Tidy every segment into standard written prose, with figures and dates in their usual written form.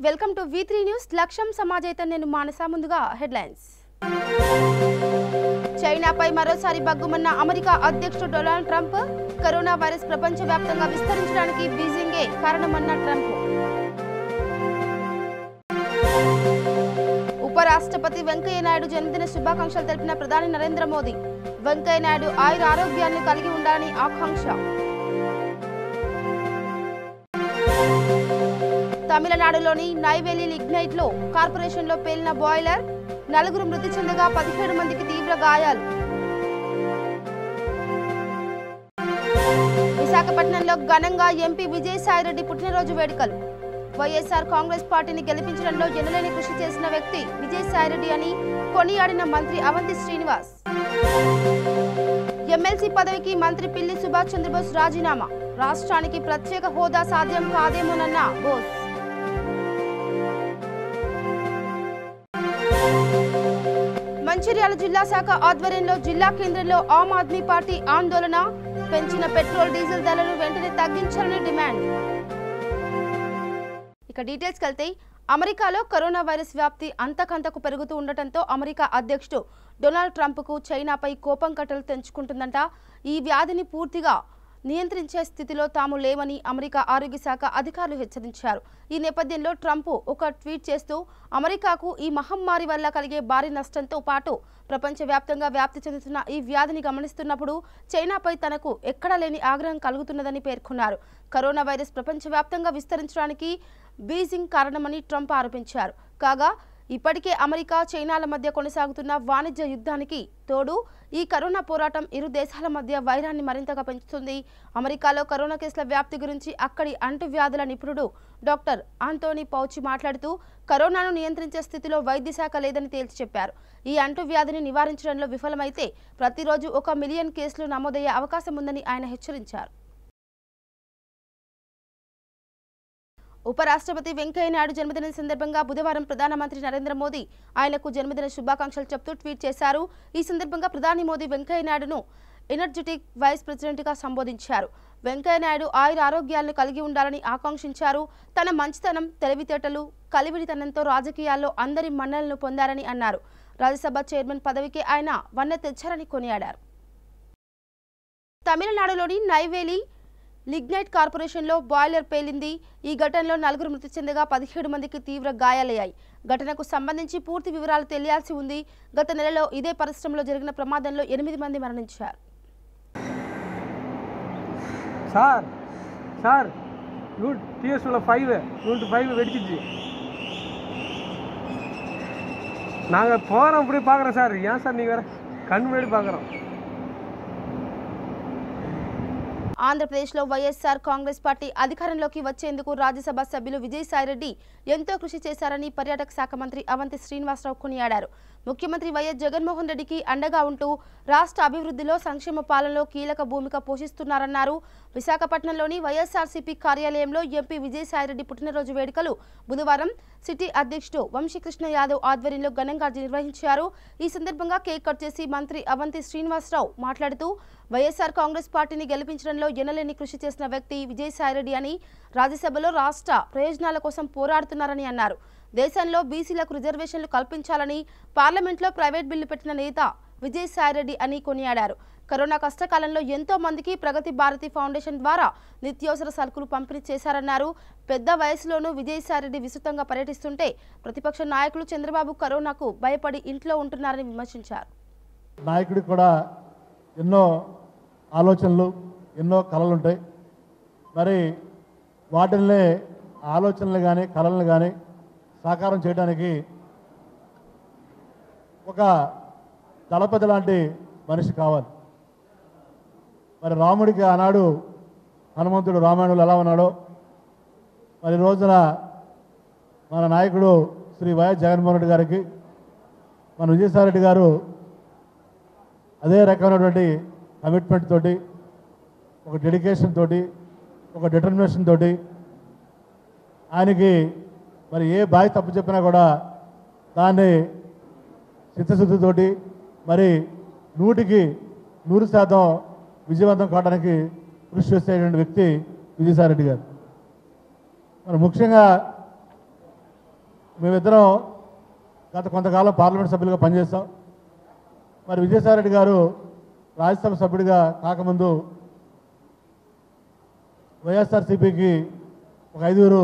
Welcome to V3 news. లక్ష్యం సమాజైతే నేను మానస. ముందుగా హెడ్లైన్స్. చైనాపై మరోసారి బగ్గుమన్న అమెరికా అధ్యక్షుడు డొనాల్డ్ ట్రంప్. కరోనా వైరస్ ప్రపంచవ్యాప్తంగా విస్తరించడానికి బీజింగే కారణమన్న ట్రంప్. ఉపరాష్ట్రపతి వెంకయ్య నాయుడు జన్మదిన శుభాకాంక్షలు తెలిపిన ప్రధాని నరేంద్ర మోదీ. వెంకయ్య నాయుడు ఆయుర ఆరోగ్యాన్ని కలిగి ఉండాలని ఆకాంక్ష. తమిళనాడులోని నైవేలి లిగ్నైట్ లో కార్పొరేషన్ లో పేలిన బాయిలర్. 4 మృతి చెందగా 17 మందికి తీవ్ర గాయాలు. విశాఖపట్నంలో ఘనంగా ఎంపీ విజయసాయిరెడ్డి పుట్టినరోజు వేడుకలు. వైఎస్ఆర్ కాంగ్రెస్ పార్టీని గెలిపించడంలో ఎనలేని కృషి చేసిన వ్యక్తి విజయసాయిరెడ్డి అని కొనియాడిన మంత్రి అవంతి శ్రీనివాస్. ఎమ్మెల్సీ పదవికి మంత్రి పిల్లి సుభాష్ చంద్రబోస్ రాజీనామా. రాష్ట్రానికి ప్రత్యేక హోదా సాధ్యం కాదేమోనన్న బోస్. మంచిర్యాల జిల్లా శాఖ ఆధ్వర్యంలో జిల్లా కేంద్రంలో ఆమ్ ఆద్మీ పార్టీ ఆందోళన. పెంచిన పెట్రోల్ డీజిల్ ధరలను వెంటనే తగ్గించాలని డిమాండ్. ఇక డీటెయిల్స్ వెళ్తే, అమెరికాలో కరోనా వైరస్ వ్యాప్తి అంతకంతకు పెరుగుతూ ఉండటంతో అమెరికా అధ్యక్షుడు డొనాల్డ్ ట్రంప్కు చైనాపై కోపం కట్టలు తెంచుకుంటుందంట. ఈ వ్యాధిని పూర్తిగా నియంత్రించే స్థితిలో తాము లేవని అమెరికా ఆరోగ్య శాఖ అధికారులు హెచ్చరించారు. ఈ నేపథ్యంలో ట్రంప్ ఒక ట్వీట్ చేస్తూ అమెరికాకు ఈ మహమ్మారి వల్ల కలిగే భారీ నష్టంతో పాటు ప్రపంచవ్యాప్తంగా వ్యాప్తి చెందుతున్న ఈ వ్యాధిని గమనిస్తున్నప్పుడు చైనాపై తనకు ఎక్కడా లేని ఆగ్రహం కలుగుతున్నదని పేర్కొన్నారు. కరోనా వైరస్ ప్రపంచవ్యాప్తంగా విస్తరించడానికి బీజింగ్ కారణమని ట్రంప్ ఆరోపించారు. కాగా ఇప్పటికే అమెరికా చైనాల మధ్య కొనసాగుతున్న వాణిజ్య యుద్ధానికి తోడు ఈ కరోనా పోరాటం ఇరు దేశాల మధ్య వైరాన్ని మరింతగా పెంచుతుంది. అమెరికాలో కరోనా కేసుల వ్యాప్తి గురించి అక్కడి అంటువ్యాధుల నిపుణుడు డాక్టర్ ఆంటోనీ ఫౌచి మాట్లాడుతూ కరోనాను నియంత్రించే స్థితిలో వైద్య శాఖ లేదని తేల్చి చెప్పారు. ఈ అంటువ్యాధిని నివారించడంలో విఫలమైతే ప్రతిరోజు 1 మిలియన్ కేసులు నమోదయ్యే అవకాశం ఉందని ఆయన హెచ్చరించారు. ఉపరాష్ట్రపతి వెంకయ్య నాయుడు జన్మదినం సందర్భంగా బుధవారం ప్రధానమంత్రి నరేంద్ర మోదీ ఆయనకు జన్మదిన శుభాకాంక్షలు చెప్తూ ట్వీట్ చేశారు. ఈ సందర్భంగా ప్రధాని మోదీ వెంకయ్య నాయుడును ఎనర్జెటిక్ వైస్ ప్రెసిడెంట్గా సంబోధించారు. వెంకయ్య నాయుడు ఆయుర ఆరోగ్యాలను కలిగి ఉండాలని ఆకాంక్షించారు. తన మంచితనం, తెలివితేటలు, కలివిడితనంతో రాజకీయాల్లో అందరి మన్ననలను పొందారని అన్నారు. రాజ్యసభ చైర్మన్ పదవికి ఆయన వన్నె తెచ్చారని కొనియాడారు. తమిళనాడులోని నైవేలి లిగ్నైట్ కార్పొరేషన్లో బాయిలర్ పేలింది. ఈ ఘటనలో 4 మృతి చెందగా 17 మందికి తీవ్ర గాయాలయ్యాయి. ఘటనకు సంబంధించి పూర్తి వివరాలు తెలియాల్సి ఉంది. గత నెలలో ఇదే పరిశ్రమలో జరిగిన ప్రమాదంలో 8 మంది మరణించారు. சார் நூட் டிஎஸ்ல 5 வெடிச்சிச்சு. நாங்கள் போகிறோம் இப்படி பார்க்குறோம் சார். ஏன் சார் நீங்கள் வேறு கண் முன்னாடி பார்க்குறோம். ఆంధ్రప్రదేశ్లో వైఎస్ఆర్ కాంగ్రెస్ పార్టీ అధికారంలోకి వచ్చేందుకు రాజ్యసభ సభ్యులు విజయసాయిరెడ్డి ఎంతో కృషి చేశారని పర్యాటక శాఖ మంత్రి అవంతి శ్రీనివాసరావు కొనియాడారు. ముఖ్యమంత్రి వైఎస్ జగన్మోహన్ రెడ్డికి అండగా ఉంటూ రాష్ట్ర అభివృద్ధిలో, సంక్షేమ పాలనలో కీలక భూమిక పోషిస్తున్నారన్నారు. విశాఖపట్నంలోని వైఎస్ఆర్సీపీ కార్యాలయంలో ఎంపీ విజయసాయిరెడ్డి పుట్టినరోజు వేడుకలు బుధవారం సిటీ అధ్యక్షుడు వంశీకృష్ణ యాదవ్ ఆధ్వర్యంలో ఘనంగా నిర్వహించారు. ఈ సందర్భంగా కేక్ కట్ చేసి మంత్రి అవంతి శ్రీనివాసరావు మాట్లాడుతూ వైఎస్ఆర్ కాంగ్రెస్ పార్టీని గెలిపించడంలో ఎనలేని కృషి చేసిన వ్యక్తి విజయసాయిరెడ్డి అని, రాజ్యసభలో రాష్ట్ర ప్రయోజనాల కోసం పోరాడుతున్నారని అన్నారు. దేశంలో బీసీలకు రిజర్వేషన్లు కల్పించాలని పార్లమెంట్లో ప్రైవేట్ బిల్లు పెట్టిన నేత విజయసాయిరెడ్డి అని కొనియాడారు. కరోనా కష్టకాలంలో ఎంతో మందికి ప్రగతి భారతి ఫౌండేషన్ ద్వారా నిత్యావసర సరుకులు పంపిణీ చేశారన్నారు. పెద్ద వయసులోనూ విజయసాయిరెడ్డి విస్తృతంగా పర్యటిస్తుంటే ప్రతిపక్ష నాయకులు చంద్రబాబు కరోనాకు భయపడి ఇంట్లో ఉంటున్నారని విమర్శించారు. నాయకుడికి కూడా ఎన్నో ఆలోచనలు, ఎన్నో కళలు ఉంటాయి. మరి వాటిల్ని ఆలోచనలు కానీ కళలను కానీ సాకారం చేయడానికి ఒక దళపతి లాంటి మనిషి కావాలి. మరి రాముడికి ఆనాడు హనుమంతుడు రామాయణంలో ఎలా ఉన్నాడో, మరి రోజున మన నాయకుడు శ్రీ వైఎస్ జగన్మోహన్ రెడ్డి గారికి మన విజయసాయిరెడ్డి గారు అదే రకమైనటువంటి కమిట్మెంట్ తోటి, ఒక డెడికేషన్ తోటి, ఒక డిటర్మినేషన్ తోటి ఆయనకి మరి ఏ బాయ్ తప్పు చెప్పినా కూడా దాన్ని చిత్తశుద్ధితోటి మరి 100కి 100% విజయవంతం కావడానికి కృషి చేసేటువంటి వ్యక్తి విజయసాయిరెడ్డి గారు. మరి ముఖ్యంగా మేమిద్దరం గత కొంతకాలం పార్లమెంట్ సభ్యులుగా పనిచేస్తాం. మరి విజయసాయిరెడ్డి గారు రాజ్యసభ సభ్యుడిగా కాకముందు వైఎస్ఆర్సీపీకి ఒక 5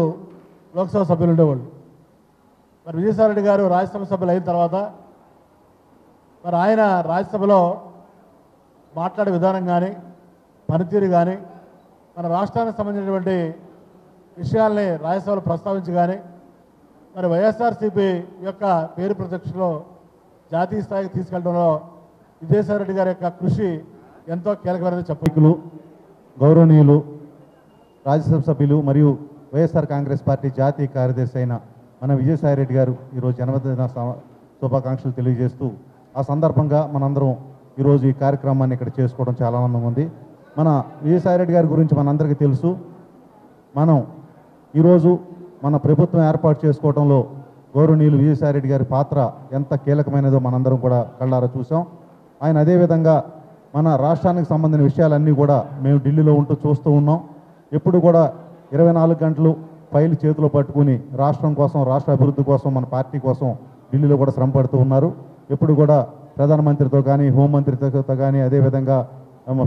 లోక్సభ సభ్యులు ఉండేవాళ్ళు. మరి విజయసాయిరెడ్డి గారు రాజ్యసభ సభ్యులు అయిన తర్వాత మరి ఆయన రాజ్యసభలో మాట్లాడే విధానం కానీ పనితీరు కానీ మన రాష్ట్రానికి సంబంధించినటువంటి విషయాల్ని రాజ్యసభలో ప్రస్తావించి కానీ మరి వైఎస్ఆర్సీపీ యొక్క పేరు ప్రతిష్టలో జాతీయ స్థాయికి తీసుకెళ్లడంలో విజయసాయిరెడ్డి గారి యొక్క కృషి ఎంతో కీలకమైనది చెప్పకులు. గౌరవనీయులు రాజ్యసభ సభ్యులు మరియు వైఎస్ఆర్ కాంగ్రెస్ పార్టీ జాతీయ కార్యదర్శి అయిన మన విజయసాయిరెడ్డి గారు ఈరోజు జన్మదిన శుభాకాంక్షలు తెలియజేస్తూ ఆ సందర్భంగా మనందరం ఈరోజు ఈ కార్యక్రమాన్ని ఇక్కడ చేసుకోవడం చాలా ఆనందంగా ఉంది. మన విజయసాయిరెడ్డి గారి గురించి మనందరికీ తెలుసు. మనం ఈరోజు మన ప్రభుత్వం ఏర్పాటు చేసుకోవడంలో గౌరవనీయులు విజయసాయిరెడ్డి గారి పాత్ర ఎంత కీలకమైనదో మనందరం కూడా కళ్ళారా చూసాం. ఆయన అదేవిధంగా మన రాష్ట్రానికి సంబంధించిన విషయాలన్నీ కూడా మేము ఢిల్లీలో ఉంటూ చూస్తూ ఉన్నాం. ఎప్పుడు కూడా 24 గంటలు ఫైల్ చేతిలో పట్టుకుని రాష్ట్రం కోసం, రాష్ట్ర అభివృద్ధి కోసం, మన పార్టీ కోసం ఢిల్లీలో కూడా శ్రమ పడుతూ ఉన్నారు. ఎప్పుడు కూడా ప్రధానమంత్రితో కానీ, హోంమంత్రితో కానీ, అదేవిధంగా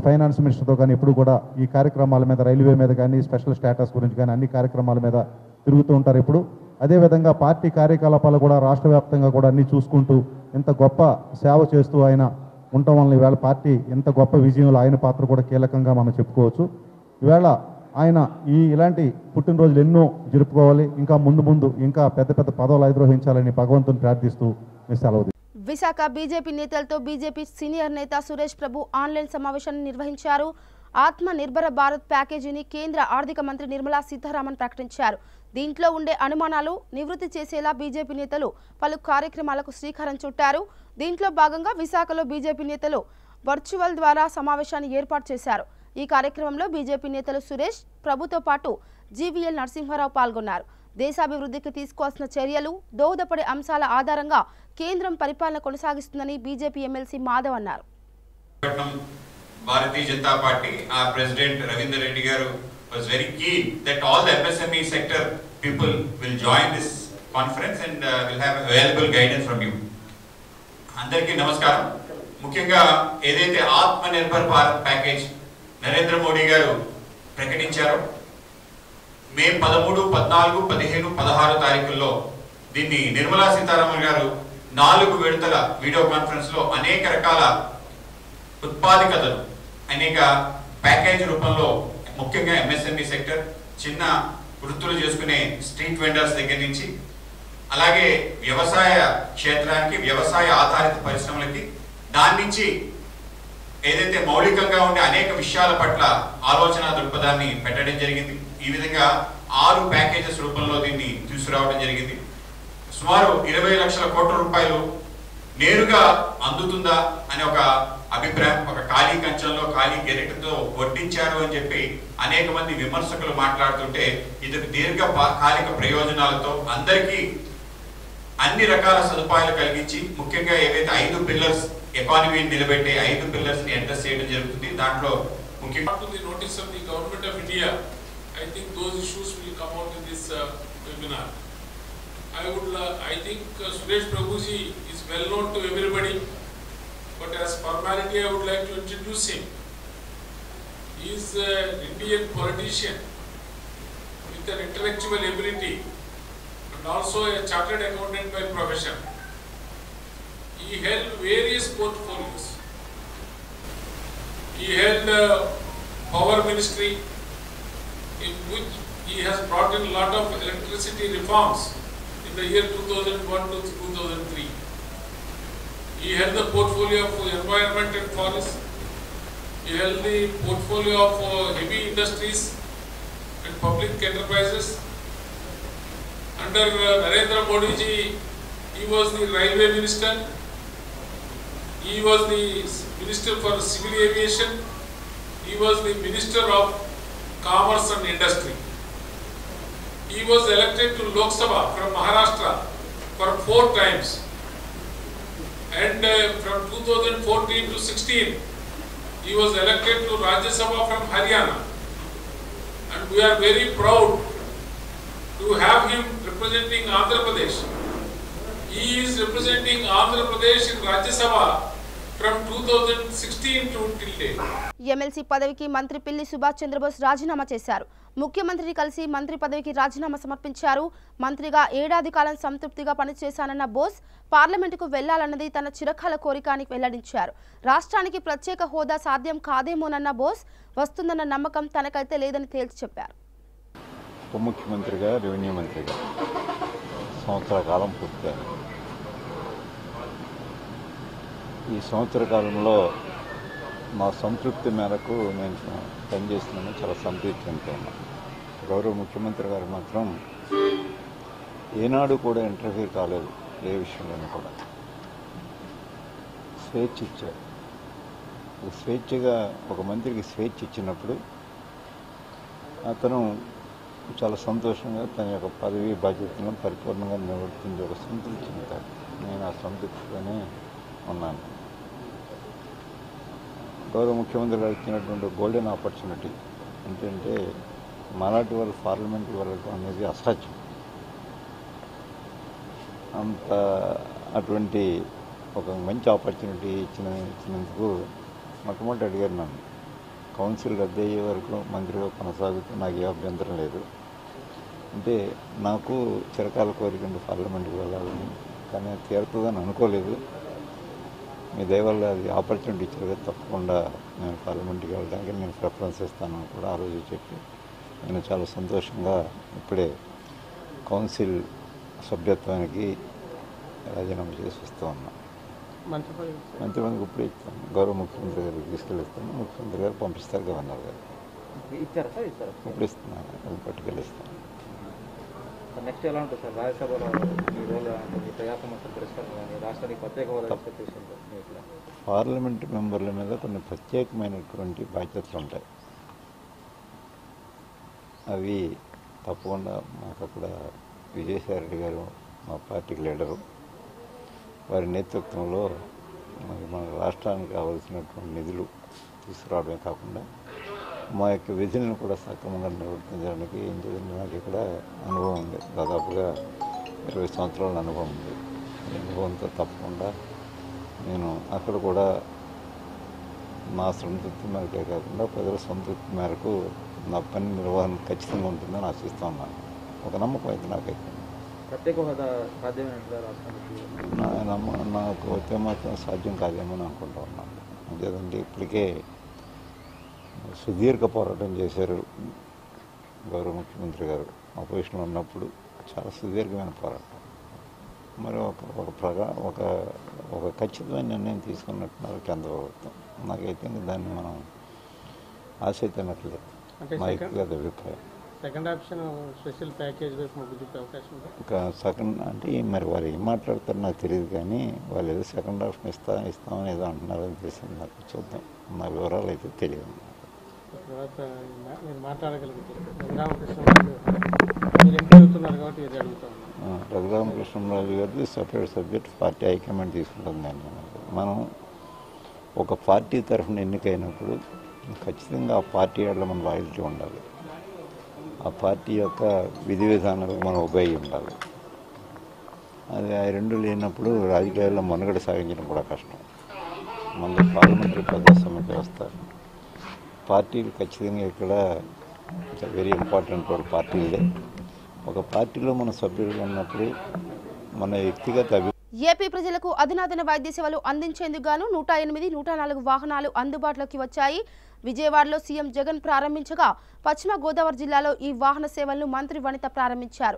ఫైనాన్స్ మినిస్టర్తో కానీ ఎప్పుడు కూడా ఈ కార్యక్రమాల మీద, రైల్వే మీద కానీ, స్పెషల్ స్టేటస్ గురించి కానీ అన్ని కార్యక్రమాల మీద తిరుగుతూ ఉంటారు ఇప్పుడు. అదేవిధంగా పార్టీ కార్యకలాపాలు కూడా రాష్ట్ర వ్యాప్తంగా కూడా అన్నీ చూసుకుంటూ ఇంత గొప్ప సేవ చేస్తూ ఆయన ఉండటం వల్ల ఈవేళ పార్టీ ఎంత గొప్ప విజయంలో ఆయన పాత్ర కూడా కీలకంగా మనం చెప్పుకోవచ్చు. ఈవేళ ఆయన ఇలాంటి పుట్టినరోజులు ఎన్నో జరుపుకోవాలి, ఇంకా ముందు ఇంకా పెద్ద పెద్ద పదవులు అధిరోహించాలని భగవంతుని ప్రార్థిస్తూ సెలవు. విశాఖ బీజేపీ నేతలతో బీజేపీ సీనియర్ నేత సురేష్ ప్రభు ఆన్లైన్ సమావేశాన్ని నిర్వహించారు. ఆత్మ నిర్భర భారత్ ప్యాకేజీని కేంద్ర ఆర్థిక మంత్రి నిర్మలా సీతారామన్ ప్రకటించారు. దీంట్లో ఉండే అనుమానాలు నివృత్తి చేసేలా బీజేపీ నేతలు పలు కార్యక్రమాలకు శ్రీకారం చుట్టారు. దీంట్లో భాగంగా విశాఖలో బీజేపీ నేతలు వర్చువల్ ద్వారా సమావేశాన్ని ఏర్పాటు చేశారు. ఈ కార్యక్రమంలో బీజేపీ నేతలు సురేష్ ప్రభుతో పాటు జీవీఎల్ నరసింహారావు పాల్గొన్నారు. దేశాభివృద్ధికి తీసుకోవాల్సిన చర్యలు, దోహదపడే అంశాల ఆధారంగా కేంద్రం పరిపాలన కొనసాగిస్తుందని బీజేపీ ఎమ్మెల్సీ మాధవ్ అన్నారు. Bharatiya Janata Party, our President Ravindra Reddy Garu was very keen that all the MSME sector people will join this conference and will have available guidance from you. Andarki namaskaram. Mukyanga edaithe Atma Nirbhar Bharat package Narendra Modi garu prakatincharu. May 13, 14, 15, 16 తారీఖుల్లో దీన్ని నిర్మలా సీతారామన్ గారు 4 విడతల video conference లో అనేక రకాల ఉత్పాదకతలు, అనేక package రూపంలో ముఖ్యంగా MSME sector, చిన్న వృత్తులు చేసుకునే స్ట్రీట్ వెండర్స్ దగ్గర నుంచి అలాగే వ్యవసాయ క్షేత్రానికి, వ్యవసాయ ఆధారిత పరిశ్రమలకి, దాని నుంచి ఏదైతే మౌలికంగా ఉండే అనేక విషయాల పట్ల ఆలోచన దృక్పథాన్ని పెట్టడం జరిగింది. ఈ విధంగా 6 ప్యాకేజెస్ రూపంలో దీన్ని తీసుకురావడం జరిగింది. సుమారు 20 లక్షల కోట్ల రూపాయలు నేరుగా అందుతుందా అనే ఒక అభిప్రాయం, ఒక ఖాళీ కంచంలో ఖాళీ గెరెట్తో వడ్డించారు అని చెప్పి అనేక మంది విమర్శకులు మాట్లాడుతుంటే, ఇది దీర్ఘకాలిక ప్రయోజనాలతో అందరికీ అన్ని రకాల సదుపాయాలు కలిగించి, ముఖ్యంగా ఏవైతే 5 పిల్లర్స్ ఎకానమీని నిలబెట్టే 5 పిల్లర్స్ ని అడ్రస్ చేయడం జరుగుతుంది. దాంట్లో ముఖ్యంగా notice of the government of India, I think those issues will come out in this webinar. I think Suresh Prabhuji is well known to everybody, but as formality I would like to introduce him. He is an Indian politician with an intellectual ability and also a chartered accountant by profession. He held various portfolios. He held power ministry, in which he has brought in a lot of electricity reforms in the year 2001 to 2003. He held the portfolio of environment and forest. He held the portfolio of heavy industries and public enterprises. Under Narendra Modi ji, he was the railway minister. He was the minister for civil aviation. He was the minister of commerce and industry. He was elected to Lok Sabha from Maharashtra for 4 times. And from 2014 to 16, he was elected to Rajya Sabha from Haryana. And we are very proud to have him representing Andhra Pradesh. He is representing Andhra Pradesh in Rajya Sabha from 2016 to till date. MLC పదవికి మంత్రి పిల్లి సుభాష్ చంద్రబోస్ రాజీనామా చేశారు. ముఖ్యమంత్రిని కలిసి మంత్రి పదవికి రాజీనామా సమర్పించారు. మంత్రిగా ఏడాది కాలం సంతృప్తిగా పనిచేశానన్న బోస్ పార్లమెంటుకు వెళ్లాలన్నది తన చిరకాల కోరిక అని వెల్లడించారు. రాష్ట్రానికి ప్రత్యేక హోదా సాధ్యం కాదేమోనన్న బోస్ వస్తుందన్న నమ్మకం తనకైతే లేదని తేల్చి చెప్పారు. ఉప ముఖ్యమంత్రిగా రెవెన్యూ మంత్రిగా సంవత్సర కాలం పూర్తయింది. ఈ సంవత్సర కాలంలో మా సంతృప్తి మేరకు నేను పనిచేస్తున్నాను, చాలా సంతృప్తి చెందుతున్నాను. గౌరవ ముఖ్యమంత్రి గారు మాత్రం ఏనాడు కూడా ఇంటర్ఫీర్ కాలేదు, ఏ విషయంలోనూ కూడా స్వేచ్ఛ ఇచ్చారు. స్వేచ్ఛగా ఒక మంత్రికి స్వేచ్ఛ ఇచ్చినప్పుడు అతను చాలా సంతోషంగా తన యొక్క పదవి బాధ్యతలను పరిపూర్ణంగా నిర్వర్తించి ఒక సంతృప్తి చెందుతాడు. నేను ఆ సంతృప్తిగానే ఉన్నాను. గౌరవ ముఖ్యమంత్రి గారు ఇచ్చినటువంటి గోల్డెన్ ఆపర్చునిటీ ఏంటంటే మరాఠీ వాళ్ళు పార్లమెంట్కి వెళ్ళడం అనేది అసాధ్యం. అంత అటువంటి ఒక మంచి ఆపర్చునిటీ ఇచ్చినందుకు మొట్టమొదటి అడిగారు నన్ను. కౌన్సిల్ రద్దు అయ్యే వరకు మంత్రిగా కొనసాగుతూ నాకు ఏ అభ్యంతరం లేదు. అంటే నాకు చిరకాల కోరిక పార్లమెంట్కి వెళ్ళాలని, కానీ తీరుతుందని అనుకోలేదు. మీ దయవల్ల అది ఆపర్చునిటీ ఇచ్చారు కదా, తప్పకుండా నేను పార్లమెంట్కి వెళ్ళడానికి నేను ప్రిఫరెన్స్ ఇస్తానని కూడా ఆ రోజు చెప్పి నేను చాలా సంతోషంగా ఇప్పుడే కౌన్సిల్ సభ్యత్వానికి రాజీనామా చేసి వస్తూ ఉన్నాను. మంత్రిమందికి ఇప్పుడే ఇస్తాను. గౌరవ ముఖ్యమంత్రి గారికి తీసుకెళ్ళిస్తాను. ముఖ్యమంత్రి గారు పంపిస్తారు, గవర్నర్ గారు ఇప్పుడు ఇస్తున్నాను, అది పట్టుకెళ్ళిస్తాను. నెక్స్ట్ ఎలా ఉంటుంది సార్ రాజ్యసభలో ఈ రోజు మీ ప్రజాసమస్యల పరిష్కారం కానీ రాష్ట్రానికి ప్రత్యేక హోదా పార్లమెంటు మెంబర్ల మీద కొన్ని ప్రత్యేకమైనటువంటి బాధ్యతలు ఉంటాయి. అవి తప్పకుండా మాకు అక్కడ విజయసాయి రెడ్డి గారు మా పార్టీకి లీడరు, వారి నేతృత్వంలో మన రాష్ట్రానికి కావాల్సినటువంటి నిధులు తీసుకురావడమే కాకుండా మా యొక్క విధులను కూడా సక్రమంగా నిర్వర్తించడానికి ఏం చేయాలి. నాకు ఇక్కడ అనుభవం ఉంది, దాదాపుగా 20 సంవత్సరాల అనుభవం ఉంది. ఈ అనుభవంతో తప్పకుండా నేను అక్కడ కూడా నా సంతృప్తి మేరకే కాకుండా ప్రజల సంతృప్తి మేరకు నా పని నిర్వహణ ఖచ్చితంగా ఉంటుందని ఆశిస్తూ ఉన్నాను. ఒక నమ్మకం అయితే నాకైతే. ప్రత్యేక హోదా సాధ్యమైనట్లుగా రాష్ట్రానికి నాకు అయితే మాత్రం సాధ్యం కాదేమో అనుకుంటా ఉన్నాను. అంతేదంటే ఇప్పటికే సుదీర్ఘ పోరాటం చేశారు గౌరవ ముఖ్యమంత్రి గారు. అపోజిషన్లో ఉన్నప్పుడు చాలా సుదీర్ఘమైన పోరాటం. మరి ఒక ఖచ్చితమైన నిర్ణయం తీసుకున్నట్టున్నారు కేంద్ర ప్రభుత్వం. నాకైతే దాన్ని మనం ఆశించినట్లేదు నా వ్యక్తిగత అభిప్రాయం. సెకండ్ ఆప్షన్ స్పెషల్ ప్యాకేజ్ వైపు మొగ్గు చూపే అవకాశం ఉంది. ఇంకా సెకండ్ అంటే మరి వారు ఏం మాట్లాడతారో నాకు తెలియదు, కానీ వాళ్ళు ఏదో సెకండ్ ఆప్షన్ ఇస్తామని ఏదో అంటున్నారని తెలిసింది నాకు. చూద్దాం, నా వివరాలు అయితే తెలియదు. తర్వాత నేను మాట్లాడగలుగుతాను. మీరు ఎంపీ అవుతున్నారు కాబట్టి ఇది అడుగుతాను. రఘురామకృష్ణరాజు గారిది సపరేట్ సబ్జెక్ట్, పార్టీ హైకమాండ్ తీసుకుంటుందండి. మనం ఒక పార్టీ తరఫున ఎన్నికైనప్పుడు ఖచ్చితంగా ఆ పార్టీ వాళ్ళ మన లాయల్టీ ఉండాలి. ఆ పార్టీ యొక్క విధి విధానాలకు మనం ఉపయోగి ఉండాలి. అది ఆ రెండు లేనప్పుడు రాజకీయాల్లో మనుగడ సాగించడం కూడా కష్టం. మన పార్లమెంటరీ ప్రజాస్వామ్య వ్యవస్థ, పార్టీలు ఖచ్చితంగా ఇక్కడ వెరీ ఇంపార్టెంట్ రోల్ పార్టీలే. ఒక పార్టీలో మన సభ్యులు ఉన్నప్పుడు మన వ్యక్తిగత ఏపీ ప్రజలకు అధునాతన వైద్య సేవలు అందించేందుకు గాను 108, 104 వాహనాలు అందుబాటులోకి వచ్చాయి. విజయవాడలో సీఎం జగన్ ప్రారంభించగా పశ్చిమ గోదావరి జిల్లాలో ఈ వాహన సేవలను మంత్రి వనిత ప్రారంభించారు.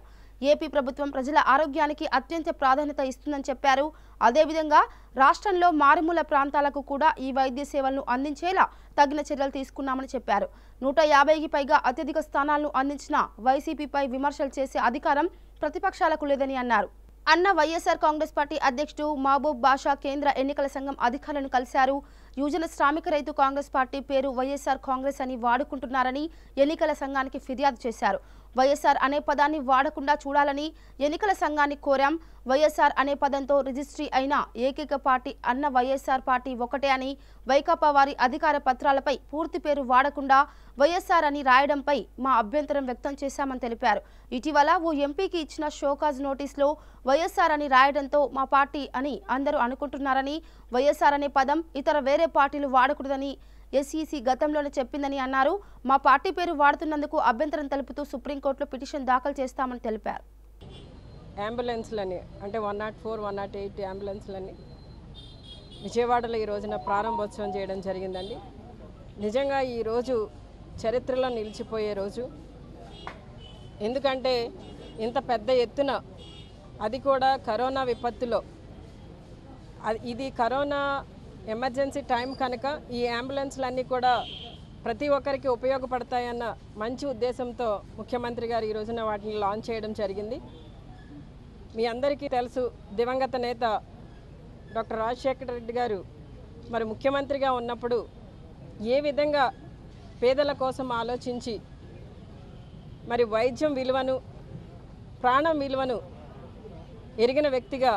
ఏపీ ప్రభుత్వం ప్రజల ఆరోగ్యానికి అత్యంత ప్రాధాన్యత ఇస్తుందని చెప్పారు. అదేవిధంగా రాష్ట్రంలో మారుమూల ప్రాంతాలకు కూడా ఈ వైద్య సేవలను అందించేలా తగిన చర్యలు తీసుకున్నామని చెప్పారు. 150కి పైగా అత్యధిక స్థానాలను అందించిన వైసీపీపై విమర్శలు చేసే అధికారం ప్రతిపక్షాలకు లేదని అన్నారు. అన్న వైఎస్ఆర్ కాంగ్రెస్ పార్టీ అధ్యక్షుడు మహబూబ్ బాషా కేంద్ర ఎన్నికల సంఘం అధికారులను కలిశారు. యువజన శ్రామిక రైతు కాంగ్రెస్ పార్టీ పేరు వైఎస్ఆర్ కాంగ్రెస్ అని వాడుకుంటున్నారని ఎన్నికల సంఘానికి ఫిర్యాదు చేశారు. వైఎస్ఆర్ అనే పదాన్ని వాడకుండా చూడాలని ఎన్నికల సంఘాన్ని కోరాం. వైఎస్ఆర్ అనే పదంతో రిజిస్ట్రీ అయిన ఏకైక పార్టీ అన్న వైఎస్ఆర్ పార్టీ ఒకటే అని, వైకాపా వారి అధికార పత్రాలపై పూర్తి పేరు వాడకుండా వైఎస్ఆర్ అని రాయడంపై మా అభ్యంతరం వ్యక్తం చేశామని తెలిపారు. ఇటీవల ఓ ఎంపీకి ఇచ్చిన షోకాజ్ నోటీసులో వైఎస్ఆర్ అని రాయడంతో మా పార్టీ అని అందరూ అనుకుంటున్నారని, వైఎస్ఆర్ అనే పదం ఇతర వేరే పార్టీలు వాడకూడదని ఎస్ఈసీ గతంలోనే చెప్పిందని అన్నారు. మా పార్టీ పేరు వాడుతున్నందుకు అభ్యంతరం తెలుపుతూ సుప్రీంకోర్టులో పిటిషన్ దాఖలు చేస్తామని తెలిపారు. అంబులెన్స్లని అంటే 104, 108 అంబులెన్స్లని విజయవాడలో ఈ రోజున ప్రారంభోత్సవం చేయడం జరిగిందండి. నిజంగా ఈరోజు చరిత్రలో నిలిచిపోయే రోజు. ఎందుకంటే ఇంత పెద్ద ఎత్తున, అది కూడా కరోనా విపత్తులో, ఇది కరోనా ఎమర్జెన్సీ టైం కనుక ఈ అంబులెన్స్లన్నీ కూడా ప్రతి ఒక్కరికి ఉపయోగపడతాయన్న మంచి ఉద్దేశంతో ముఖ్యమంత్రి గారు ఈ రోజున వాటిని లాంచ్ చేయడం జరిగింది. మీ అందరికీ తెలుసు, దివంగత నేత డాక్టర్ రాజశేఖర రెడ్డి గారు మరి ముఖ్యమంత్రిగా ఉన్నప్పుడు ఏ విధంగా పేదల కోసం ఆలోచించి మరి వైద్యం విలువను, ప్రాణం విలువను ఎరిగిన వ్యక్తిగా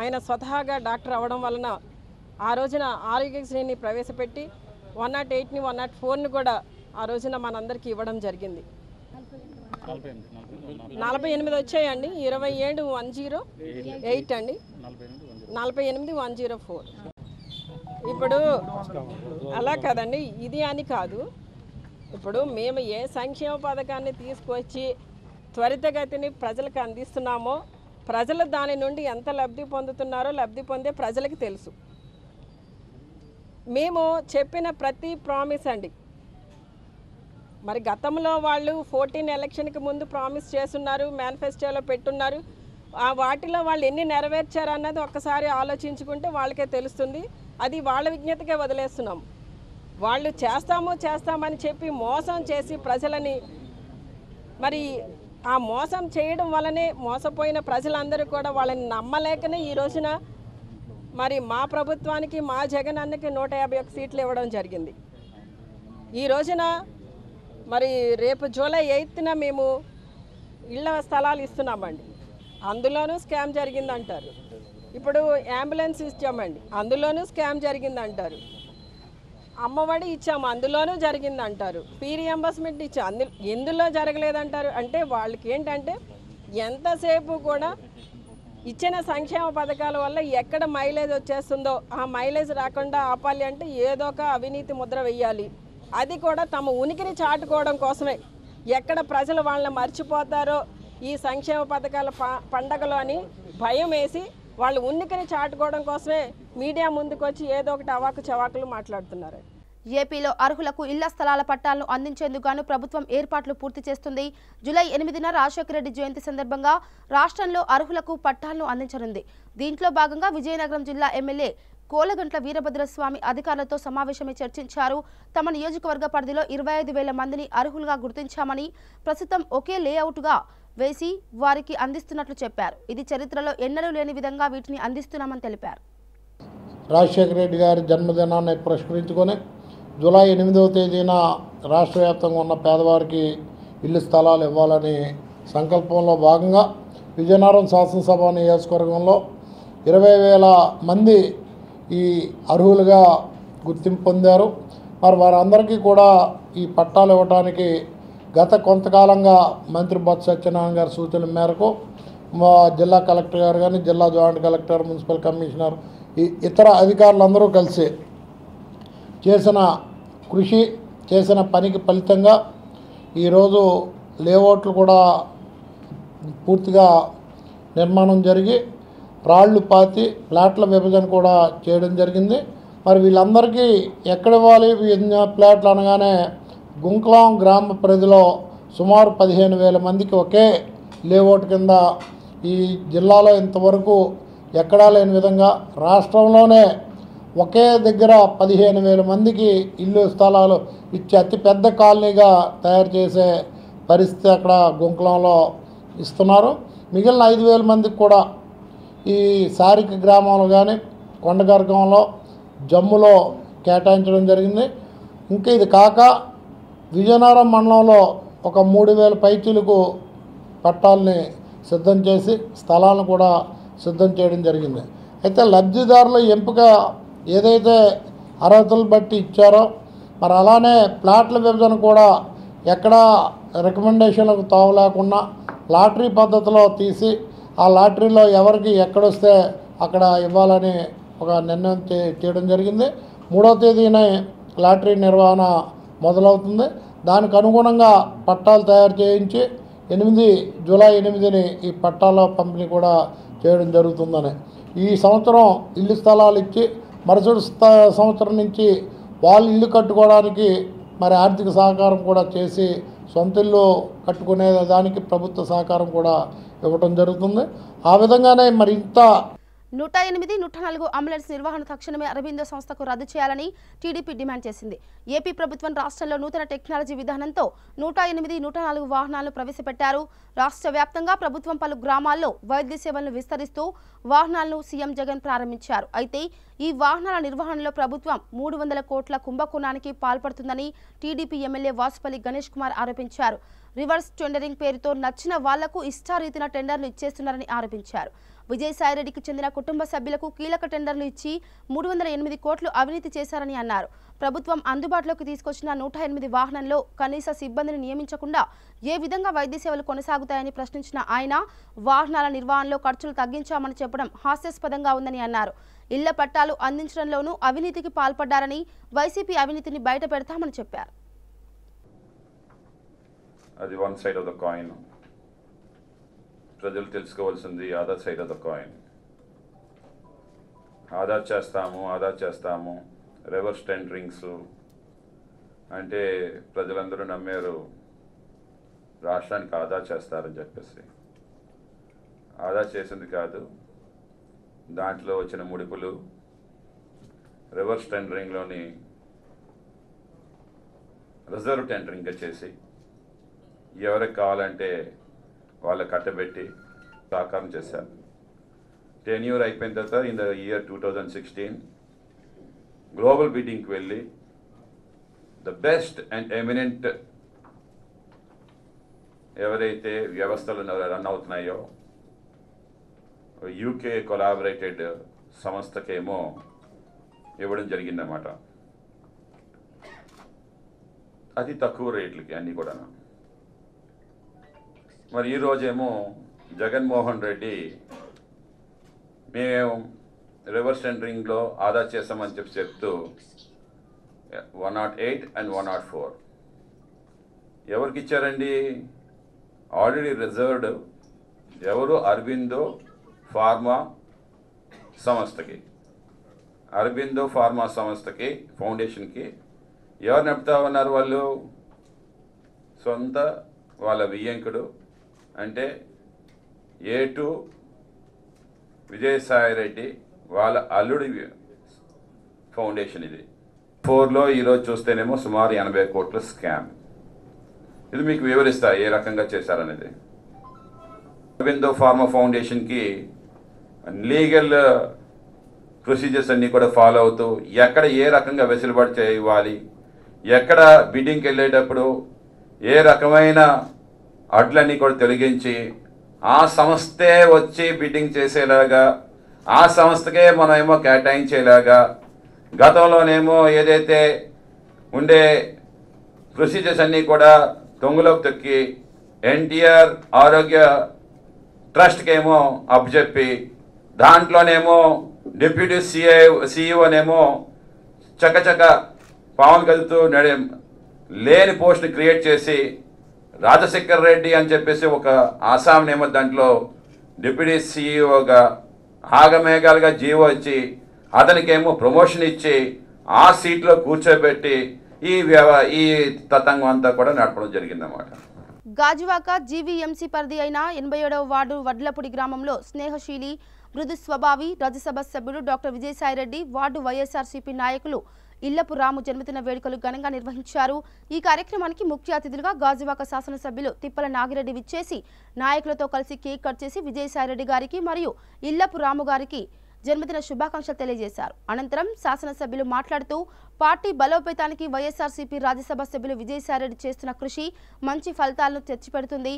ఆయన స్వతహాగా డాక్టర్ అవ్వడం వలన ఆ రోజున ఆరోగ్యశ్రీని ప్రవేశపెట్టి 108ని 104ని కూడా ఆ రోజున మనందరికీ ఇవ్వడం జరిగింది. 48 వచ్చాయండి, 27,108 అండి, 48,104. ఇప్పుడు అలా కాదండి, ఇది అని కాదు. ఇప్పుడు మేము ఏ సంక్షేమ పథకాన్ని తీసుకొచ్చి త్వరితగతిని ప్రజలకు అందిస్తున్నామో ప్రజలు దాని నుండి ఎంత లబ్ధి పొందుతున్నారో లబ్ధి పొందే ప్రజలకు తెలుసు. మేము చెప్పిన ప్రతి ప్రామిస్ అండి, మరి గతంలో వాళ్ళు 14 ఎలక్షన్కి ముందు ప్రామిస్ చేస్తున్నారు, మేనిఫెస్టోలో పెట్టున్నారు. ఆ వాటిలో వాళ్ళు ఎన్ని నెరవేర్చారు అన్నది ఒక్కసారి ఆలోచించుకుంటే వాళ్ళకే తెలుస్తుంది. అది వాళ్ళ విజ్ఞతకే వదిలేస్తున్నాం. వాళ్ళు చేస్తామని చెప్పి మోసం చేసి ప్రజలని, మరి ఆ మోసం చేయడం వల్లనే మోసపోయిన ప్రజలందరూ కూడా వాళ్ళని నమ్మలేకనే ఈ రోజున మరి మా ప్రభుత్వానికి, మా జగన్ అన్నకి 151 సీట్లు ఇవ్వడం జరిగింది. ఈ రోజున మరి రేపు జూలై 8న మేము ఇళ్ల స్థలాలు ఇస్తున్నామండి, అందులోనూ స్కామ్ జరిగిందంటారు. ఇప్పుడు అంబులెన్స్ ఇచ్చామండి, అందులోనూ స్కామ్ జరిగిందంటారు. అమ్మఒడి ఇచ్చాము, అందులోనూ జరిగిందంటారు. ఫీ రియంబర్స్మెంట్ ఇచ్చాము, ఎందులో జరగలేదంటారు. అంటే వాళ్ళకి ఏంటంటే ఎంతసేపు కూడా ఇచ్చిన సంక్షేమ పథకాల వల్ల ఎక్కడ మైలేజ్ వచ్చేస్తుందో ఆ మైలేజ్ రాకుండా ఆపాలి అంటే ఏదో ఒక అవినీతి ముద్ర వేయాలి. అది కూడా తమ ఉనికిని చాటుకోవడం కోసమే. ఎక్కడ ప్రజలు వాళ్ళని మర్చిపోతారో ఈ సంక్షేమ పథకాల పండగలో అని భయం వేసి వాళ్ళ ఉనికిని చాటుకోవడం కోసమే మీడియా ముందుకు వచ్చి ఏదో ఒకటి అవాకు చవాకులు మాట్లాడుతున్నారు. ఏపీలో అర్హులకు ఇళ్ల స్థలాల పట్టాలను అందించేందుకు గాను ప్రభుత్వం ఏర్పాట్లు పూర్తి చేస్తుంది. జూలై 8న రాజశేఖర రెడ్డి జయంతి సందర్భంగా రాష్ట్రంలో అర్హులకు పట్టాలను అందించనుంది. దీంట్లో భాగంగా విజయనగరం జిల్లా ఎమ్మెల్యే కోలగంట్ల వీరభద్రస్వామి అధికారులతో సమావేశమై చర్చించారు. తమ నియోజకవర్గ పరిధిలో 25,000 మందిని అర్హులుగా గుర్తించామని, ప్రస్తుతం ఒకే లేఅవుట్గా వేసి వారికి అందిస్తున్నట్లు చెప్పారు. ఇది చరిత్రలో ఎన్నడూ లేని విధంగా వీటిని అందిస్తున్నామని తెలిపారు. రాజశేఖర రెడ్డి గారి జన్మదినాన్ని పురస్కరించుకొని జూలై 8వ తేదీన రాష్ట్ర వ్యాప్తంగా ఉన్న పేదవారికి ఇల్లు స్థలాలు ఇవ్వాలని సంకల్పంలో భాగంగా విజయనగరం శాసనసభ నియోజకవర్గంలో 20,000 మంది ఈ అర్హులుగా గుర్తింపు పొందారు. మరి వారందరికీ కూడా ఈ పట్టాలు ఇవ్వడానికి గత కొంతకాలంగా మంత్రి బొత్స సత్యనారాయణ గారి సూచనల మేరకు మా జిల్లా కలెక్టర్ గారు కానీ, జిల్లా జాయింట్ కలెక్టర్, మున్సిపల్ కమిషనర్, ఈ ఇతర అధికారులందరూ కలిసి చేసిన కృషి, చేసిన పనికి ఫలితంగా ఈరోజు లేఅవుట్లు కూడా పూర్తిగా నిర్మాణం జరిగి రాళ్లు పాతి ప్లాట్ల విభజన కూడా చేయడం జరిగింది. మరి వీళ్ళందరికీ ఎక్కడ ఇవ్వాలి ప్లాట్లు అనగానే గుంక్లాం గ్రామ పరిధిలో సుమారు 15,000 మందికి ఒకే లేఅవుట్ కింద ఈ జిల్లాలో ఇంతవరకు ఎక్కడా లేని విధంగా రాష్ట్రంలోనే ఒకే దగ్గర 15,000 మందికి ఇల్లు స్థలాలు ఇచ్చే అతిపెద్ద కాలనీగా తయారు చేసే పరిస్థితి అక్కడ గుంక్లంలో ఇస్తున్నారు. మిగిలిన 5,000 మందికి కూడా ఈ సారిక గ్రామంలో కానీ, కొండగర్గంలో, జమ్ములో కేటాయించడం జరిగింది. ఇంకా ఇది కాక విజయనగరం మండలంలో ఒక 3000 పైచీలకు పట్టాలని సిద్ధం చేసి స్థలాలను కూడా సిద్ధం చేయడం జరిగింది. అయితే లబ్ధిదారుల ఎంపిక ఏదైతే అర్హతలు బట్టి ఇచ్చారో మరి అలానే ప్లాట్ల విభజన కూడా ఎక్కడా రికమెండేషన్లకు తావలేకుండా లాటరీ పద్ధతిలో తీసి ఆ లాటరీలో ఎవరికి ఎక్కడొస్తే అక్కడ ఇవ్వాలని ఒక నిర్ణయం చేయడం జరిగింది. 3వ తేదీనే లాటరీ నిర్వహణ మొదలవుతుంది. దానికి అనుగుణంగా పట్టాలు తయారు చేయించి జూలై 8ని ఈ పట్టాల పంపిణీ కూడా చేయడం జరుగుతుందని. ఈ సంవత్సరం ఇల్లు స్థలాలు ఇచ్చి మరుసటి సంవత్సరం నుంచి వాళ్ళు ఇల్లు కట్టుకోవడానికి మరి ఆర్థిక సహకారం కూడా చేసి సొంత ఇల్లు కట్టుకునే దానికి ప్రభుత్వ సహకారం కూడా ఇవ్వడం జరుగుతుంది. ఆ విధంగానే మరి ఇంత 108, 104 అంబులెన్స్ నిర్వహణ తక్షణమే అరబిందో సంస్థకు రద్దు చేయాలని టీడీపీ డిమాండ్ చేసింది. ఏపీ ప్రభుత్వం రాష్ట్రంలో నూతన టెక్నాలజీ విధానంతో 108, 104 వాహనాలను ప్రవేశపెట్టారు. రాష్ట్ర వ్యాప్తంగా ప్రభుత్వం పలు గ్రామాల్లో వైద్య సేవలను విస్తరిస్తూ వాహనాలను సీఎం జగన్ ప్రారంభించారు. అయితే ఈ వాహనాల నిర్వహణలో ప్రభుత్వం 300 కోట్ల కుంభకోణానికి పాల్పడుతుందని టీడీపీ ఎమ్మెల్యే వాసుపల్లి గణేష్ కుమార్ ఆరోపించారు. రివర్స్ టెండరింగ్ పేరుతో నచ్చిన వాళ్లకు ఇష్టారీతిన టెండర్లు ఇచ్చేస్తున్నారని ఆరోపించారు. విజయసాయిరెడ్డికి చెందిన కుటుంబ సభ్యులకు కీలక టెండర్లు ఇచ్చి 308 కోట్లు అవినీతి చేశారని అన్నారు. ప్రభుత్వం అందుబాటులోకి తీసుకొచ్చిన 108 వాహనంలో కనీస సిబ్బందిని నియమించకుండా ఏ విధంగా వైద్య సేవలు కొనసాగుతాయని ప్రశ్నించిన ఆయన వాహనాల నిర్వహణలో ఖర్చులు తగ్గించామని చెప్పడం హాస్యాస్పదంగా ఉందని అన్నారు. ఇళ్ల పట్టాలు అందించడంలోనూ అవినీతికి పాల్పడ్డారని, వైసీపీ అవినీతిని బయట పెడతామని చెప్పారు. అది one side of the coin. ప్రజలు తెలుసుకోవాల్సింది other side of the coin. ఆదా చేస్తాము రివర్స్ టెండరింగ్స్ అంటే ప్రజలందరూ నమ్మారు రాష్ట్రానికి ఆదా చేస్తారని చెప్పేసి. ఆదా చేసింది కాదు, దాంట్లో వచ్చిన ముడుపులు రివర్స్ టెండరింగ్లోని రిజర్వ్ టెండరింగ్గా చేసి ఎవరికి కావాలంటే వాళ్ళ కట్టబెట్టి సాకారం చేశారు. టెన్యూర్ అయిపోయిన తర్వాత ఇన్ ద ఇయర్ 2016 గ్లోబల్ బిడ్డింగ్కి వెళ్ళి ద బెస్ట్ అండ్ ఎమినెంట్ ఎవరైతే వ్యవస్థలు రన్ అవుతున్నాయో యూకే కొలాబరేటెడ్ సంస్థకేమో ఇవ్వడం జరిగిందన్నమాట. అతి తక్కువ రేట్లకి అన్నీ కూడా. మరి ఈరోజేమో జగన్మోహన్ రెడ్డి మేము రివర్స్ టెండరింగ్లో ఆదా చేస్తామని చెప్తూ 108 and 104 ఎవరికి ఇచ్చారండి? ఆల్రెడీ రిజర్వ్డ్ ఎవరు? అరబిందో ఫార్మా సంస్థకి. అరబిందో ఫార్మా సంస్థకి ఫౌండేషన్కి ఎవరు నడుపుతా ఉన్నారు? వాళ్ళు సొంత వాళ్ళ వియ్యంకుడు అంటే A2 విజయసాయిరెడ్డి వాళ్ళ అల్లుడి ఫౌండేషన్. ఇది 4లో ఈరోజు చూస్తేనేమో సుమారు 80 కోట్ల స్కామ్. ఇది మీకు వివరిస్తా ఏ రకంగా చేశారనేది. అరబిందో ఫార్మా ఫౌండేషన్కి లీగల్ ప్రొసీజర్స్ అన్నీ కూడా ఫాలో అవుతూ ఎక్కడ ఏ రకంగా వెసులుబాటు చేయాలి, ఎక్కడ బిడ్డింగ్కి వెళ్ళేటప్పుడు ఏ రకమైన అడ్లన్నీ కూడా తొలగించి ఆ సంస్థే వచ్చి బిడ్డింగ్ చేసేలాగా, ఆ సంస్థకే మనమేమో కేటాయించేలాగా, గతంలోనేమో ఏదైతే ఉండే ప్రొసీజర్స్ అన్నీ కూడా తొంగలోకి తొక్కి ఎన్టీఆర్ ఆరోగ్య ట్రస్ట్కేమో అప్పచెప్పి దాంట్లోనేమో డిప్యూటీ సిఇఓనేమో చకచక పావులు కదుతూ లేని పోస్ట్ని క్రియేట్ చేసి రాజశేఖర్ రెడ్డి అని చెప్పేసి ఒక ఆసాంనేమో దాంట్లో డిప్యూటీ సిఇఓగా ఆగమేఘాలుగా జీవో ఇచ్చి అతనికేమో ప్రమోషన్ ఇచ్చి ఆ సీట్లో కూర్చోబెట్టి ఈ తతంగం అంతా కూడా నడపడం జరిగిందన్నమాట. గాజువాక జీవీఎంసీ పరిధి అయిన 87వ వార్డు వడ్లపూడి గ్రామంలో స్నేహశీలి మృదు స్వభావి రాజ్యసభ సభ్యుడు డాక్టర్ విజయసాయిరెడ్డి వార్డు వైఎస్ఆర్సీపీ నాయకులు ఇల్లపు రాము జన్మదిన వేడుకలు ఘనంగా నిర్వహించారు. ఈ కార్యక్రమానికి ముఖ్య అతిథులుగా గాజువాక శాసనసభ్యులు తిప్పల నాగిరెడ్డి విచ్చేసి నాయకులతో కలిసి కేక్ కట్ చేసి విజయసాయిరెడ్డి గారికి మరియు ఇల్లపు రాము గారికి జన్మదిన శుభాకాంక్షలు తెలియజేశారు. అనంతరం శాసనసభ్యులు మాట్లాడుతూ పార్టీ బలోపేతానికి వైఎస్ఆర్సీపీ రాజ్యసభ సభ్యులు విజయసాయిరెడ్డి చేస్తున్న కృషి మంచి ఫలితాలను తెచ్చిపెడుతుంది.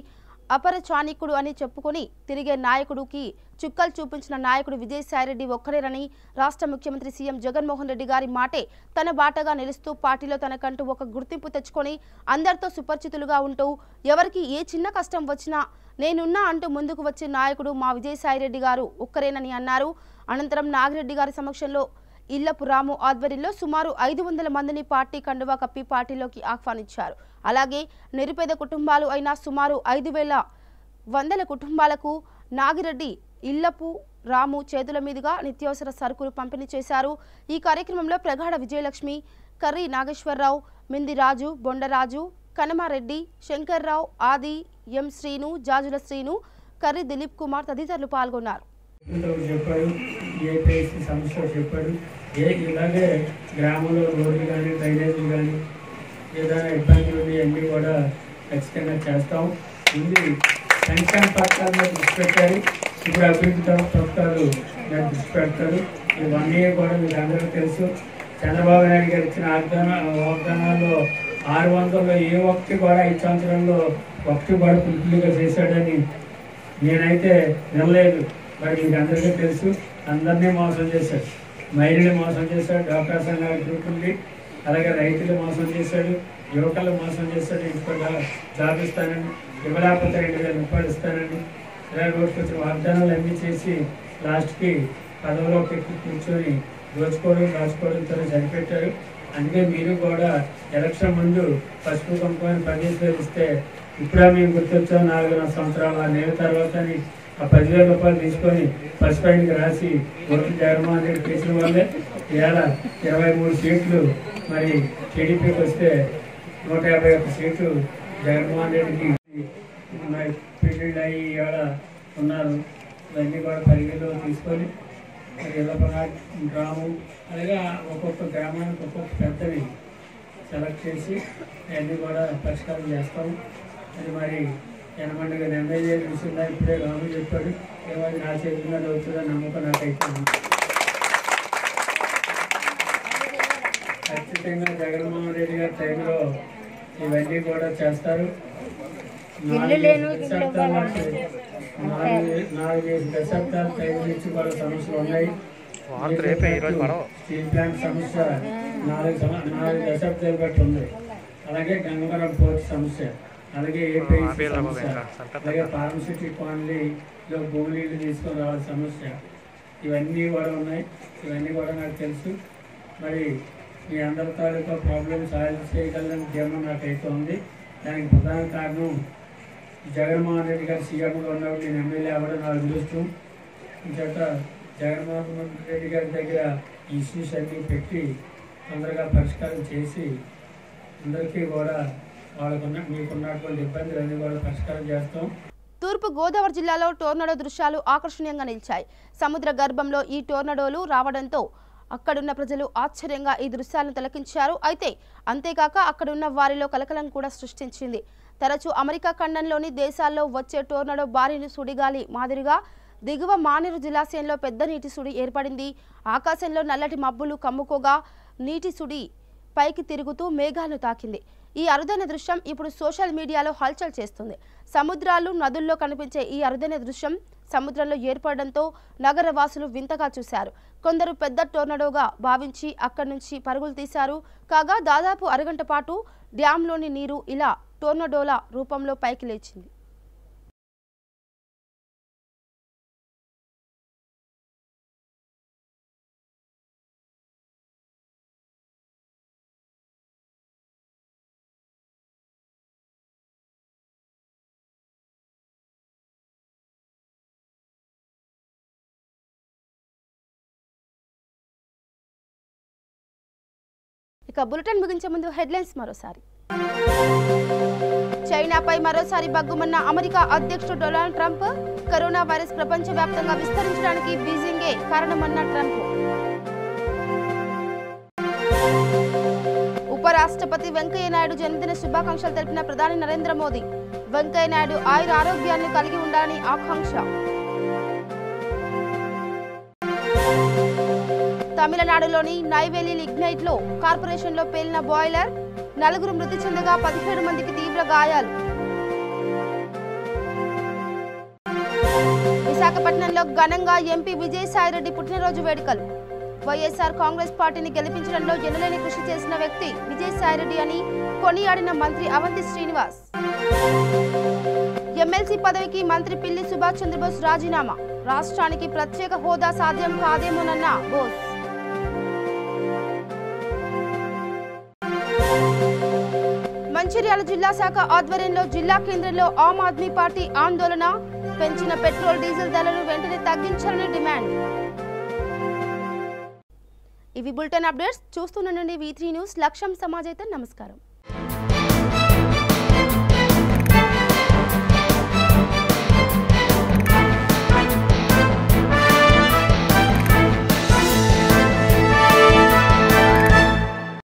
అపర చాణిక్యుడు అని చెప్పుకొని తిరిగే నాయకుడికి చుక్కలు చూపించిన నాయకుడు విజయసాయిరెడ్డి ఒక్కరేనని రాష్ట్ర ముఖ్యమంత్రి సీఎం జగన్మోహన్ రెడ్డి గారి మాటే తన బాటగా నిలుస్తూ పార్టీలో తనకంటూ ఒక గుర్తింపు తెచ్చుకొని అందరితో సుపరిచితులుగా ఉంటూ ఎవరికి ఏ చిన్న కష్టం వచ్చినా నేనున్నా అంటూ ముందుకు వచ్చే నాయకుడు మా విజయసాయిరెడ్డి గారు ఒక్కరేనని అన్నారు. అనంతరం నాగిరెడ్డి గారి సమక్షంలో ఇల్లపు రాము ఆధ్వర్యంలో సుమారు 500 మందిని పార్టీ కండువా కప్పి పార్టీలోకి ఆహ్వానించారు. అలాగే నిరుపేద కుటుంబాలు అయిన సుమారు 5,100 కుటుంబాలకు నాగిరెడ్డి ఇల్లపు రాము చేతుల మీదుగా నిత్యావసర సరుకులు పంపిణీ చేశారు. ఈ కార్యక్రమంలో ప్రగాఢ విజయలక్ష్మి, కర్రీ నాగేశ్వరరావు, మింది రాజు, బొండరాజు, కనమారెడ్డి, శంకర్రావు, ఆది, ఎం శ్రీను, జాజుల శ్రీను, కర్రీ దిలీప్ కుమార్ తదితరులు పాల్గొన్నారు. చెప్పాడు, ఏపీఎస్సీ సమస్య చెప్పాడు. ఇలాగే గ్రామంలో రోడ్లు కానీ డ్రైనేజీలు కానీ ఏదైనా ఇబ్బందులు ఉన్నాయి అన్నీ కూడా ఖచ్చితంగా చేస్తాం. ముందు సంక్షేమ పథకాల మీద దృష్టి పెట్టారు, ఇప్పుడు అభివృద్ధి పథకాలు మీద దృష్టి పెడతారు. ఇవన్నీ కూడా మీకు అందరికీ తెలుసు. చంద్రబాబు నాయుడు గారు ఇచ్చిన వాగ్దానాల్లో 600లో ఏ ఒక్కటి కూడా 5 సంవత్సరాల్లో ఒకటి కూడా పూర్తిగా చేశాడని నేనైతే వినలేదు. మరి మీకు అందరికీ తెలుసు. అందరినీ మోసం చేశాడు, మహిళలు మోసం చేశాడు, డాక్టర్ సంఘాల గ్రూపుల్ని, అలాగే రైతులు మోసం చేశాడు, యువకులు మోసం చేశాడు. ఇంకో జాబ్ ఇస్తానని, ఇవ్వలేకపోతే 2,000 రూపాయలు ఇస్తానని ఇలా రోజుకి వచ్చిన వాగ్దానాలు అన్నీ చేసి లాస్ట్కి పదవిలోకి ఎక్కి కూర్చొని దాచుకోవడంతో సరిపెట్టారు. అందుకే మీరు కూడా ఎలక్షన్ ముందు పసుపు కుంకుమని 10,000 ఇస్తే ఇప్పుడే మేము గుర్తొచ్చాం 4.5 సంవత్సరాలు ఆ నెల తర్వాత ఆ 10,000 రూపాయలు తీసుకొని పసుపు ఆయనకి రాసి ఓట్లు జగన్మోహన్ రెడ్డి చేసిన వాళ్ళే ఇవాళ 23 సీట్లు మరి టీడీపీకి వస్తే 151 సీట్లు జగన్మోహన్ రెడ్డికి మరి పీరియడ్ అయ్యి ఇవాళ ఉన్నారు. ఇవన్నీ కూడా పరిగణలో తీసుకొని మరి ఇళ్ళపన గ్రామం అలాగే ఒక్కొక్క గ్రామానికి ఒక్కొక్క పెద్దని సెలెక్ట్ చేసి అవన్నీ కూడా పరిష్కారం చేస్తాము. అది మరి ఎనమండగా ఎమ్మెల్యే విషయంలో ఇప్పుడే రాము చెప్పాడు. ఏమైనా నా చేతి మీద అవుతుందని నమ్మకం నాకైతే ఖచ్చితంగా జగన్మోహన్ రెడ్డి గారి టైంలో ఇవన్నీ కూడా చేస్తారు. 4 దశాబ్దాల టైం నుంచి కూడా సమస్యలు ఉన్నాయి. స్టీల్ ప్లాంట్ సమస్య 4 దశాబ్దాలు బట్టి ఉంది. అలాగే గంగవరం పోర్ట్ సమస్య, అలాగే ఏపీఐసీ సమస్య, అలాగే ఫార్మసిటీ కాలనీలో భూములు తీసుకొని రావాల సమస్య, ఇవన్నీ కూడా ఉన్నాయి. ఇవన్నీ కూడా నాకు తెలుసు. మరి మీ అందరి తాలూకా ప్రాబ్లమ్ సాల్వ్ చేయగలని ధీమా నాకైతే ఉంది. దానికి ప్రధాన కారణం జగన్మోహన్ రెడ్డి గారు సీఎంగా ఉన్నప్పుడు నేను ఎమ్మెల్యే అవ్వడం నా అదృష్టం. ఇంచేత జగన్మోహన్ రెడ్డి గారి దగ్గర ఇష్యూస్ అన్నీ పెట్టి తొందరగా పరిష్కారం చేసి అందరికీ కూడా మీకున్నటువంటి ఇబ్బందులన్నీ కూడా పరిష్కారం చేస్తాం. తూర్పు గోదావరి జిల్లాలో టోర్నడో దృశ్యాలు ఆకర్షణీయంగా నిలిచాయి. సముద్ర గర్భంలో ఈ టోర్నడోలు రావడంతో అక్కడున్న ప్రజలు ఆశ్చర్యంగా ఈ దృశ్యాలను తిలకించారు. అయితే అంతేకాక అక్కడున్న వారిలో కలకలం కూడా సృష్టించింది. తరచూ అమెరికా ఖండంలోని దేశాల్లో వచ్చే టోర్నడో భారీ సుడిగాలి మాదిరిగా దిగువ మానేరు జలాశయంలో పెద్ద నీటి సుడి ఏర్పడింది. ఆకాశంలో నల్లటి మబ్బులు కమ్ముకోగా నీటి సుడి పైకి తిరుగుతూ మేఘాలను తాకింది. ఈ అరుదైన దృశ్యం ఇప్పుడు సోషల్ మీడియాలో హల్చల్ చేస్తుంది. సముద్రాలు నదుల్లో కనిపించే ఈ అరుదైన దృశ్యం సముద్రంలో ఏర్పడడంతో నగరవాసులు వింతగా చూశారు. కొందరు పెద్ద టోర్నడోగా భావించి అక్కడి నుంచి పరుగులు తీశారు. కాగా దాదాపు అరగంట పాటు డ్యాంలోని నీరు ఇలా టోర్నడోల రూపంలో పైకి లేచింది. ఇక బులెటిన్ ముగించే ముందు హెడ్లైన్స్ మరోసారి. చైనాపై మరోసారి బగ్గుమన్న అమెరికా అధ్యక్షుడు డొనాల్డ్ ట్రంప్. కరోనా వైరస్ ప్రపంచవ్యాప్తంగా విస్తరించడానికి బీజింగే కారణమన్న ట్రంప్. ఉపరాష్ట్రపతి వెంకయ్యనాయుడు జన్మదిన శుభాకాంక్షలు తెలిపిన ప్రధాని నరేంద్ర మోదీ. వెంకయ్యనాయుడు ఆయుర ఆరోగ్యాన్ని కలిగి ఉండాలని ఆకాంక్ష. తమిళనాడులోని నైవేలి లిగ్నైట్లో కార్పొరేషన్లో పేలిన బాయిలర్ 4 మృతి చెందగా 17 మందికి తీవ్ర గాయాలు. విశాఖపట్నంలో ఘనంగా ఎంపీ విజయసాయిరెడ్డి పుట్టినరోజు వేడుకలు. వైఎస్ఆర్ కాంగ్రెస్ పార్టీని గెలిపించడంలో ఎనలేని కృషి చేసిన వ్యక్తి విజయసాయిరెడ్డి అని కొనియాడిన మంత్రి అవంతి శ్రీనివాస్. ఎమ్మెల్సీ పదవికి మంత్రి పిల్లి సుభాష్ చంద్రబోస్ రాజీనామా. రాష్ట్రానికి ప్రత్యేక హోదా సాధ్యం కాదేమోనన్న బోస్. మంచిర్యాల జిల్లా శాఖ ఆధ్వర్యంలో జిల్లా కేంద్రంలో ఆమ్ ఆద్మీ పార్టీ ఆందోళన. పెంచిన పెట్రోల్ డీజిల్ ధరలను వెంటనే తగ్గించాలని డిమాండ్. ఇవి బులెటిన్ అప్డేట్స్. చూస్తుండండి V3 news. లక్ష్యం సమాజైతే. నమస్కారం.